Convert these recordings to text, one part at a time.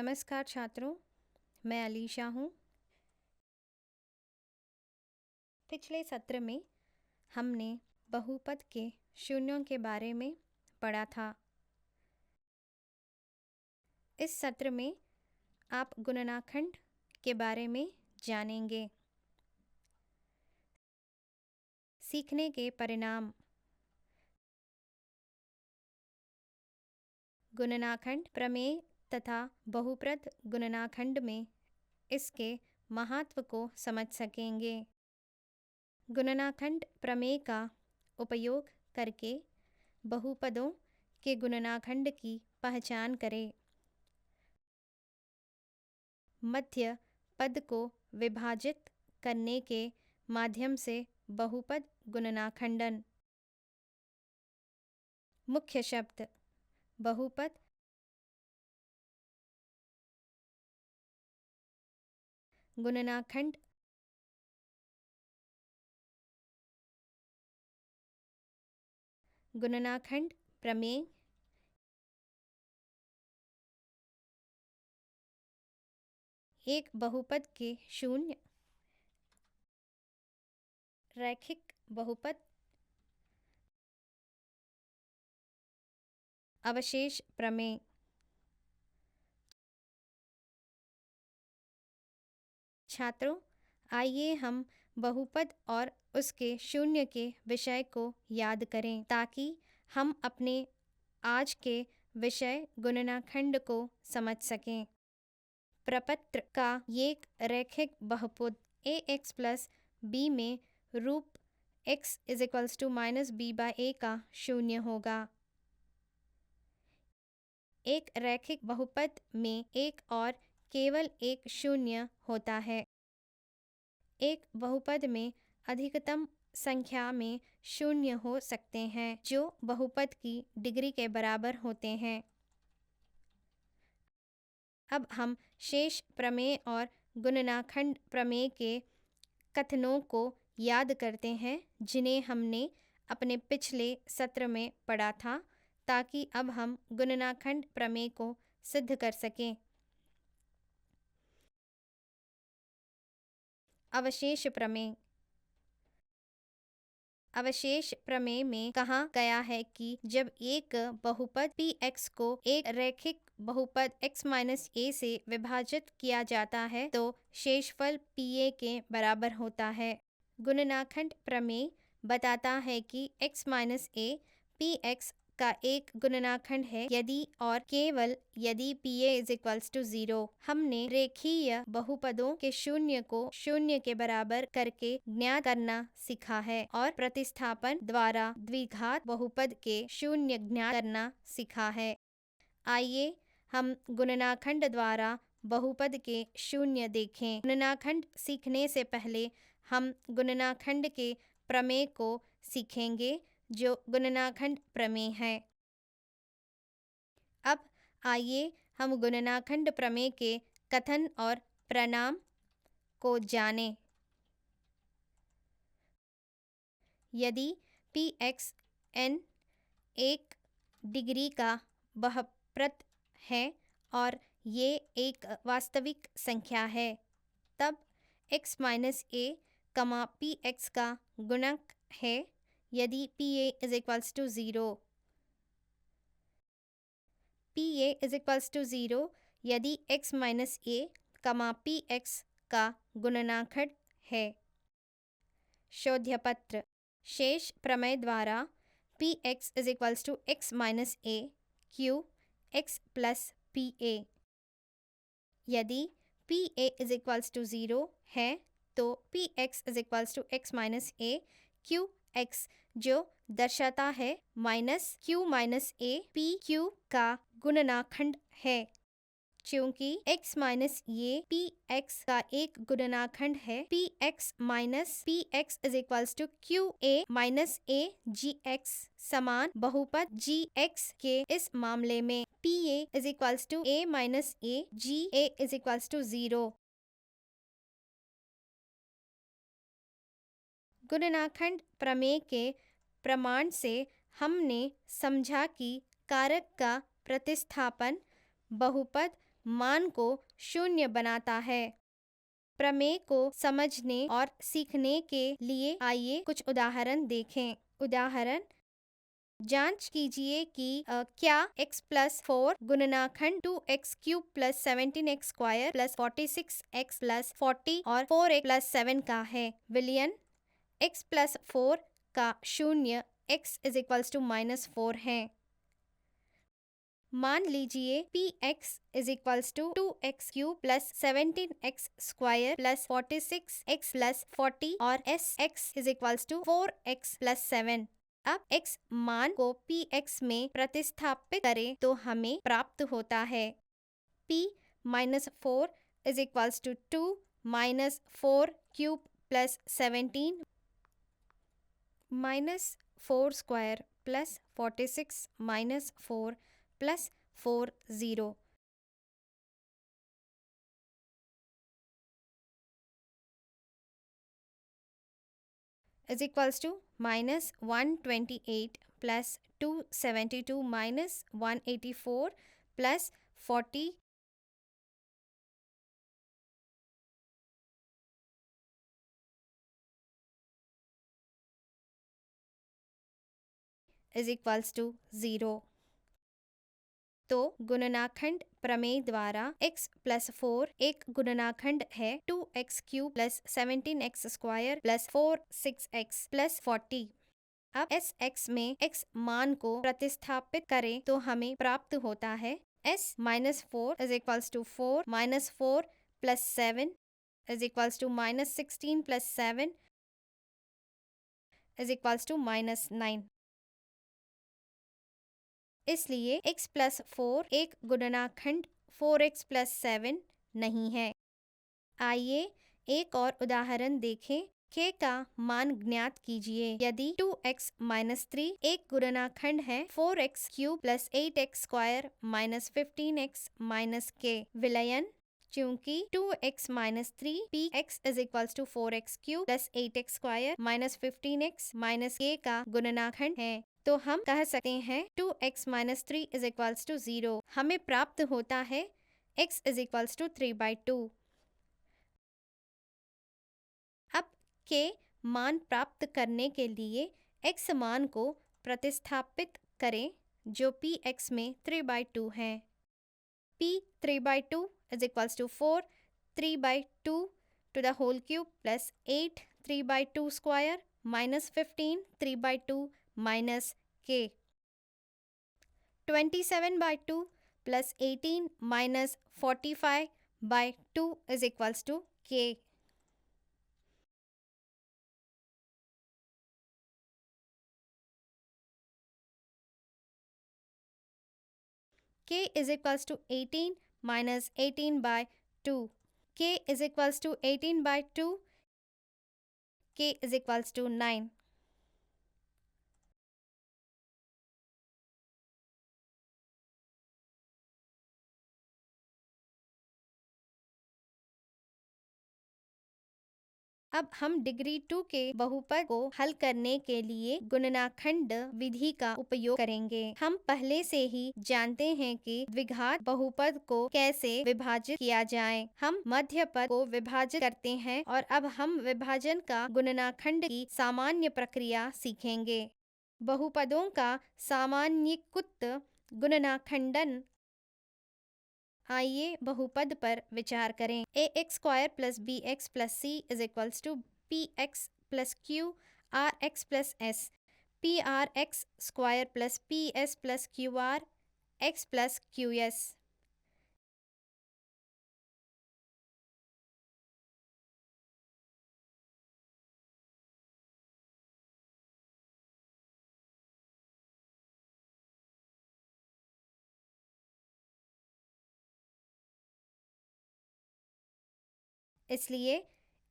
नमस्कार छात्रों, मैं अलीशा हूँ। पिछले सत्र में हमने बहुपद के शून्यों के बारे में पढ़ा था। इस सत्र में आप गुणनखंड के बारे में जानेंगे। सीखने के परिणाम। गुणनखंड प्रमेय तथा बहुपद गुणनखंड में इसके महत्व को समझ सकेंगे। गुणनखंड प्रमेय का उपयोग करके बहुपदों के गुणनखंड की पहचान करें। मध्य पद को विभाजित करने के माध्यम से बहुपद गुणनखंडन। मुख्य शब्द बहुपद, गुणनखंड, गुणनखंड प्रमेय, एक बहुपद के शून्य, रैखिक बहुपद, अवशेष प्रमेय। छात्रों, आइए हम बहुपद और उसके शून्य के विषय को याद करें ताकि हम अपने आज के विषय गुणनखंड को समझ सकें। प्रपत्र का एक रैखिक बहुपद ax प्लस b में रूप x is equals to minus b by a का शून्य होगा। एक रैखिक बहुपद में एक और केवल एक शून्य होता है। एक बहुपद में अधिकतम संख्या में शून्य हो सकते हैं जो बहुपद की डिग्री के बराबर होते हैं। अब हम शेष प्रमेय और गुणनखंड प्रमेय के कथनों को याद करते हैं जिन्हें हमने अपने पिछले सत्र में पढ़ा था ताकि अब हम गुणनखंड प्रमेय को सिद्ध कर सकें। अवशेष प्रमेय। अवशेष प्रमेय में कहा गया है कि जब एक बहुपद px को एक रैखिक बहुपद x माइनस a से विभाजित किया जाता है तो शेषफल pa के बराबर होता है। गुणनखंड प्रमेय बताता है कि x माइनस a px का एक गुणनखंड है यदि और केवल यदि pa इज इक्वल्स टू 0। हमने रेखीय बहुपदों के शून्य को शून्य के बराबर करके ज्ञात करना सीखा है और प्रतिस्थापन द्वारा द्विघात बहुपद के शून्य ज्ञात करना सीखा है। आइए हम गुणनखंड द्वारा बहुपद के शून्य देखें। गुणनखंड सीखने से पहले हम गुणनखंड के प्रमेय को सीखेंगे जो गुणनखंड प्रमेय है। अब आइए हम गुणनखंड प्रमेय के कथन और परिणाम को जानें। यदि px n एक डिग्री का बहुपद है और ये एक वास्तविक संख्या है तब x माइनस a px का गुणक है यदि pa is equals to 0। pa is equals to 0 यदि x माइनस a px का गुणनखंड है। शोध्यपत्र। शेष प्रमेय द्वारा px is equals to x minus a q x plus pa। यदि pa इज इक्वल्स टू 0 है तो px is equals to x minus a q x जो दर्शाता है minus q minus a p q का गुणनखंड है। चूंकि x माइनस ये px का एक गुणनखंड है px minus px is equals to q a minus a g x समान बहुपद g x के इस मामले में pa is equals to a minus a g a is equals to 0। गुणनखंड प्रमेय के प्रमाण से हमने समझा कि कारक का प्रतिस्थापन बहुपद मान को शून्य बनाता है। प्रमेय को समझने और सीखने के लिए आइए कुछ उदाहरण देखें। उदाहरण: जांच कीजिए कि क्या x plus 4 गुणनाखंड 2x cube plus 17x square plus 46x plus 40 और 4x प्लस 7 का है। विलयन: x प्लस 4 का शून्य x इज इक्वल्स टू -4 है। मान लीजिए px is equals to 2x cube plus 17x square plus 46x plus 40 और sx is equals to 4x plus 7। अब x मान को px में प्रतिस्थापित करें तो हमें प्राप्त होता है p minus 4 is equals to 2 minus 4 cube plus 17 minus 4 square plus 46 minus 4 plus 4 0 is equals to minus 128 plus 272 minus 184 plus 40 is equals to 0। तो गुणनाखंड प्रमेय द्वारा x प्लस 4 एक गुणनाखंड है 2x cube plus 17x square plus 4 6x plus 40। अब S x में x मान को प्रतिस्थापित करें तो हमें प्राप्त होता है s minus 4 is equals to 4 minus 4 plus 7 is equals to minus 16 plus 7 is equals to -9। इसलिए x प्लस 4 एक गुणनाखंड 4x प्लस 7 नहीं है। आइए एक और उदाहरण देखें। k का मान ज्ञात कीजिए। यदि 2x माइनस 3 एक गुणनाखंड है 4x cube plus 8x square minus 15x minus k। विलयन: चूंकि 2x minus 3 px is equals to 4x cube plus 8x square minus 15x minus k का गुणनाखंड है तो हम कह सकते हैं 2x minus 3 is equals to 0। हमें प्राप्त होता है x इज इक्वल्स टू 3/2। अब k मान प्राप्त करने के लिए x मान को प्रतिस्थापित करें जो px में 3/2 है। p 3/2 is equals to 4 3/2 to the whole cube plus 8 3/2 square minus 15 3/2 minus k। 27/2 plus 18 minus 45/2 is equals to k। k is equals to 18 minus 18/2। k is equals to 18/2। k is equals to 9। अब हम degree 2 के बहुपद को हल करने के लिए गुणनाखंड विधि का उपयोग करेंगे। हम पहले से ही जानते हैं कि द्विघात बहुपद को कैसे विभाजित किया जाए। हम मध्य पद को विभाजित करते हैं और अब हम विभाजन का गुणनाखंड की सामान्य प्रक्रिया सीखेंगे। बहुपदों का सामान्यीकृत गुणनाखंडन। आइए बहुपद पर विचार करें। ax square plus B X plus C is equals to P X plus Q R X plus S. P R X square plus P S plus Q R X plus Q S. इसलिए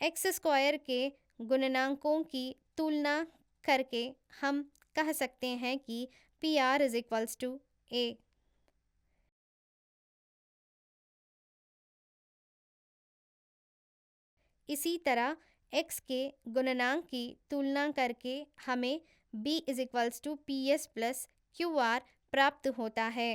X square के गुणनांकों की तुलना करके हम कह सकते हैं कि P R is equals to A. इसी तरह x के गुणनांक की तुलना करके हमें b is equals to P S plus Q R प्राप्त होता है।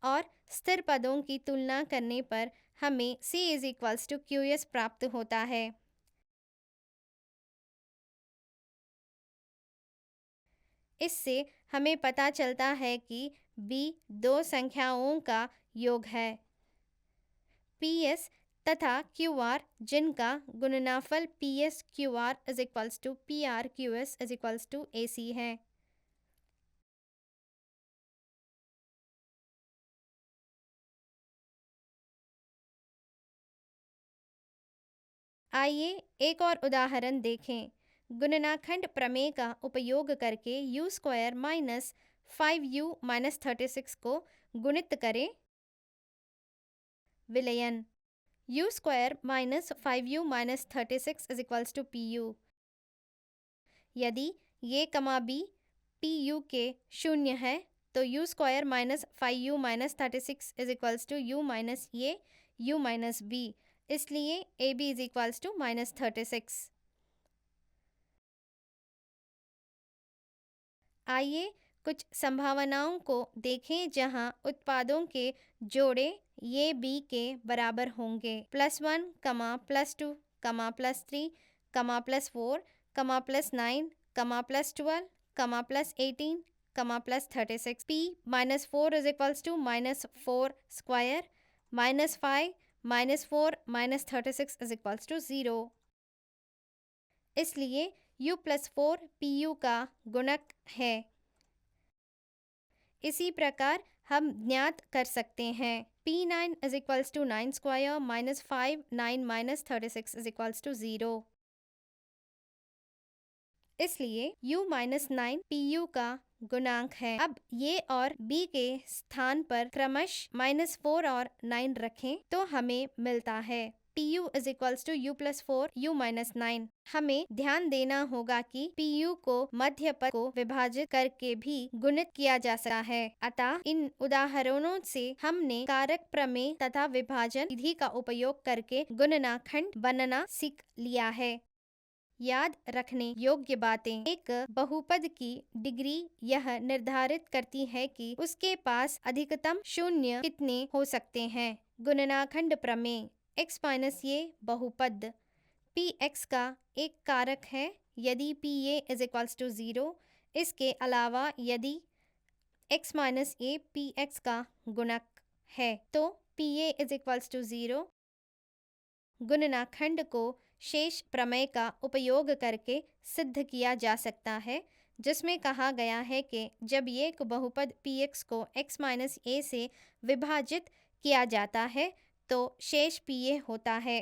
और स्थिर पदों की तुलना करने पर हमें C is equals to QS प्राप्त होता है। इससे हमें पता चलता है कि B दो संख्याओं का योग है PS तथा QR जिनका गुणनफल PS QR is equals to PR QS is equals to AC है। आइए एक और उदाहरण देखें। गुणनाखंड प्रमेय का उपयोग करके you square minus 5u minus 36 को गुणित करें। विलयन U square minus 5u minus 36 is equals to PU। यदि ये कमा b PU के शून्य है तो u square minus 5u minus 36 is equals to u minus ये u माइनस b, इसलिए AB is equals to minus 36। आइए कुछ संभावनाओं को देखें जहां उत्पादों के जोड़े ये B के बराबर होंगे। +1, +2, +3, +4, +9, +12, +18, +36। P -4 is equals to -4 square, -5, -4, -36 is equals to 0। इसलिए U+4 PU का गुणक है। इसी प्रकार हम ज्ञात कर सकते हैं P9 is equals to 9 square -5 9 -36 is equals to 0। इसलिए U-9 PU का गुणांक है। अब ये और B के स्थान पर क्रमशः -4 और 9 रखें तो हमें मिलता है PU is equals to U+4 U-9। हमें ध्यान देना होगा कि PU को मध्य पद को विभाजित करके भी गुणित किया जा सकता है। अतः इन उदाहरणों से हमने कारक प्रमेय तथा विभाजन विधि का उपयोग करके गुणनाखंड बनना सीख लिया है। याद रखने योग्य बातें, एक बहुपद की डिग्री यह निर्धारित करती है कि उसके पास अधिकतम शून्य कितने हो सकते हैं। गुणनाखंड प्रमेय x माइनस ये बहुपद px का एक कारक है यदि pa इज इक्वल्स टू 0। इसके अलावा यदि x माइनस ए px का गुणक है तो pa इज इक्वल्स टू 0। गुणनाखंड को शेष प्रमेय का उपयोग करके सिद्ध किया जा सकता है, जिसमें कहा गया है कि जब एक बहुपद px को x माइनस ए से विभाजित किया जाता है तो शेष pa होता है।